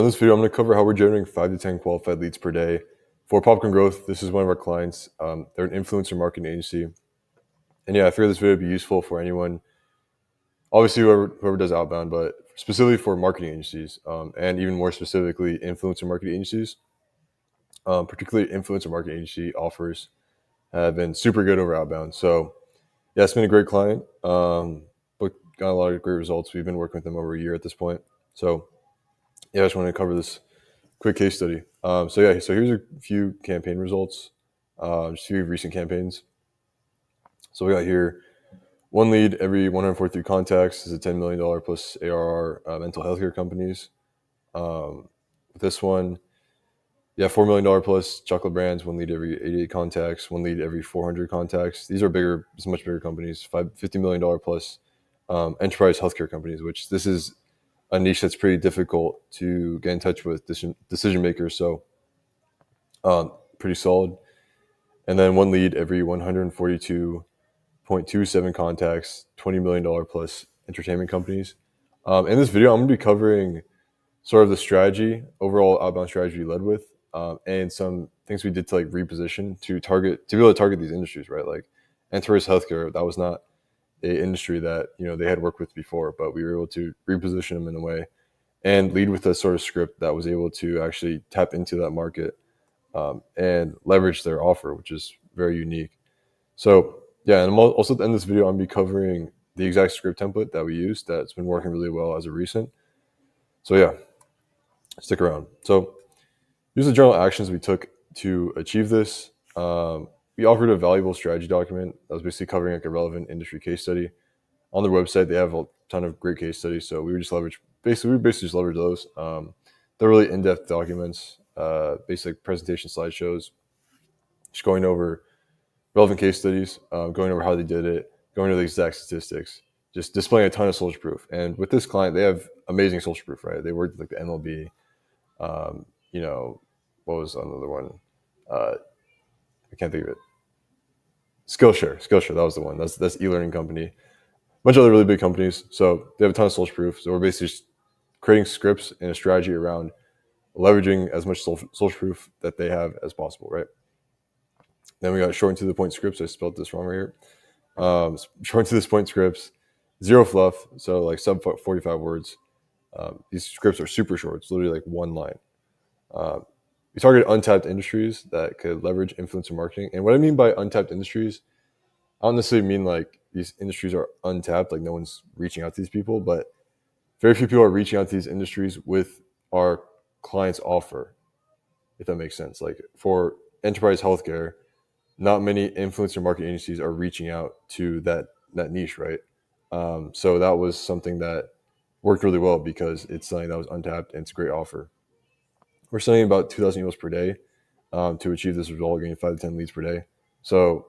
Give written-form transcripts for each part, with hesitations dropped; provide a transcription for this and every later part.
In this video, I'm going to cover how we're generating 5 to 10 qualified leads per day. For Popcorn Growth, this is one of our clients. They're an influencer marketing agency. And yeah, I figured this video would be useful for anyone, obviously whoever does outbound, but specifically for marketing agencies, and even more specifically, influencer marketing agencies. Particularly influencer marketing agency offers have been super good over outbound. So yeah, it's been a great client, but got a lot of great results. We've been working with them over a year at this point. So yeah, I just wanted to cover this quick case study. So here's a few campaign results, just a few recent campaigns. So we got here one lead every 143 contacts is a $10 million plus ARR mental health care companies. This one, yeah, $4 million plus chocolate brands, one lead every 88 contacts, one lead every 400 contacts. These are bigger, it's much bigger companies, $50 million plus enterprise healthcare companies, which this is a niche that's pretty difficult to get in touch with decision makers. So pretty solid. And then one lead every 142.27 contacts, $20 million plus entertainment companies. In this video, I'm going to be covering sort of the strategy, overall outbound strategy we led with, and some things we did to like reposition to be able to target these industries, right? Like enterprise healthcare, that was not a industry that they had worked with before, but we were able to reposition them in a way and lead with a sort of script that was able to actually tap into that market and leverage their offer, which is very unique. So yeah, and also at the end of this video, I'm be covering the exact script template that we used that's been working really well as of recent. So yeah, stick around. So here's the general actions we took to achieve this. We offered a valuable strategy document that was basically covering like a relevant industry case study. On their website, they have a ton of great case studies, so we basically just leverage those. They're really in-depth documents, basic presentation slideshows, just going over relevant case studies, going over how they did it, going over the exact statistics, just displaying a ton of social proof. And with this client, they have amazing social proof, right? They worked with like the MLB, what was another one? I can't think of it. Skillshare, that was the one. That's e-learning company. A bunch of other really big companies. So they have a ton of social proof. So we're basically just creating scripts and a strategy around leveraging as much social proof that they have as possible, right? Then we got short and to the point scripts. I spelled this wrong right here. Short and to this point scripts, zero fluff. So like sub 45 words. These scripts are super short. It's literally like one line. We target untapped industries that could leverage influencer marketing. And what I mean by untapped industries, I don't necessarily mean like these industries are untapped, like no one's reaching out to these people, but very few people are reaching out to these industries with our client's offer, if that makes sense. Like for enterprise healthcare, not many influencer marketing agencies are reaching out to that niche, right? So that was something that worked really well because it's something that was untapped and it's a great offer. We're sending about 2,000 emails per day to achieve this result, getting 5 to 10 leads per day. So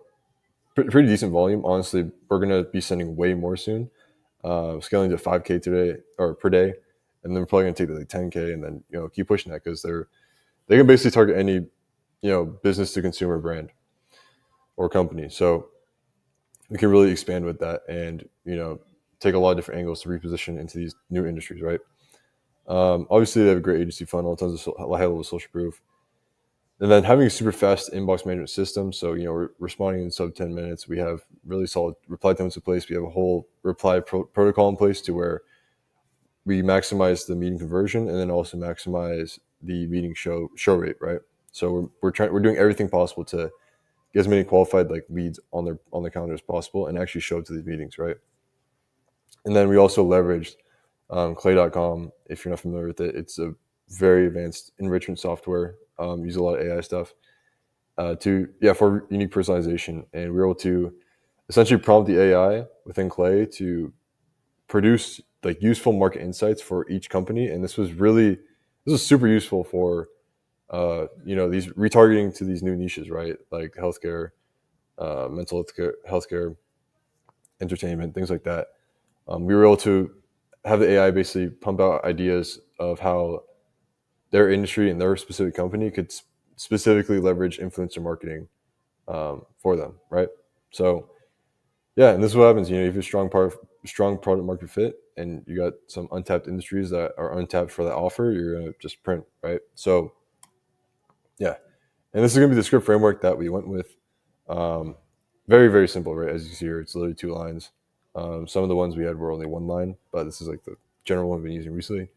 pretty decent volume. Honestly, we're going to be sending way more soon, scaling to 5K today or per day. And then we're probably going to take like 10K and then, keep pushing that because they can basically target any, business to consumer brand or company. So we can really expand with that and, take a lot of different angles to reposition into these new industries, right? Obviously, they have a great agency funnel, tons of high-level social proof. And then having a super fast inbox management system. So, we're responding in sub 10 minutes. We have really solid reply times in place. We have a whole reply protocol in place to where we maximize the meeting conversion and then also maximize the meeting show rate, right? So we're doing everything possible to get as many qualified like leads on their calendar as possible and actually show up to these meetings, right? And then we also leveraged Clay.com. If you're not familiar with it, it's a very advanced enrichment software. Use a lot of AI stuff for unique personalization, and we were able to essentially prompt the AI within Clay to produce like useful market insights for each company. And this was super useful for these retargeting to these new niches, right? Like healthcare, mental healthcare, entertainment, things like that. We were able to have the AI basically pump out ideas of how their industry and their specific company could specifically leverage influencer marketing for them, right? So, yeah, and this is what happens. You have a strong strong product market fit and you got some untapped industries that are untapped for that offer, you're gonna just print, right? So yeah, and this is gonna be the script framework that we went with. Um, very very simple, right? As you see here, it's literally 2 lines. Some of the ones we had were only 1 line, but this is like the general one we've been using recently.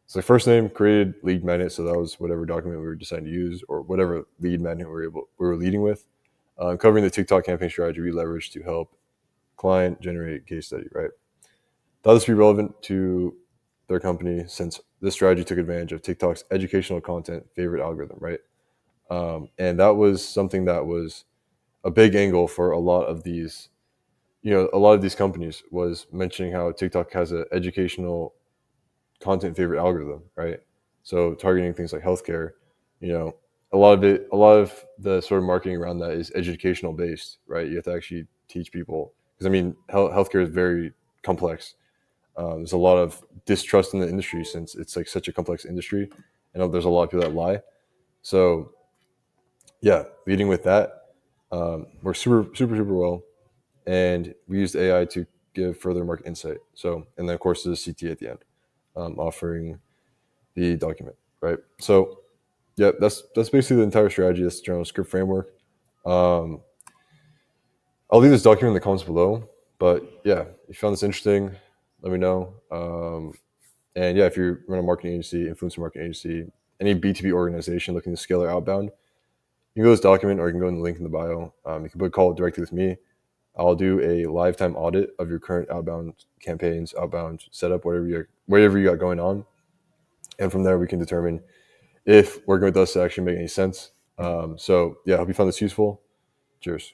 So first name created lead magnet, so that was whatever document we were deciding to use or whatever lead magnet we were leading with. Covering the TikTok campaign strategy we leveraged to help client generate case study, right? Thought this would be relevant to their company since this strategy took advantage of TikTok's educational content favorite algorithm, right? And that was something that was a big angle for a lot of these, a lot of these companies was mentioning how TikTok has an educational content favorite algorithm, right? So targeting things like healthcare, you know, a lot of the sort of marketing around that is educational based, right? You have to actually teach people because I mean, healthcare is very complex. There's a lot of distrust in the industry since it's like such a complex industry, and there's a lot of people that lie. So yeah, leading with that works super well, and we used AI to give further market insight. So and then of course there's CT at the end, offering the document, right? So yeah, that's basically the entire strategy. That's the general script framework. Um, I'll leave this document in the comments below. But yeah, if you found this interesting, let me know. And yeah, if you run a marketing agency, influencer marketing agency, any B2B organization looking to scale their outbound, you can go to this document or you can go in the link in the bio. You can book a call directly with me. I'll do a lifetime audit of your current outbound campaigns, outbound setup, whatever you got going on. And from there, we can determine if working with us to actually make any sense. So yeah, I hope you found this useful. Cheers.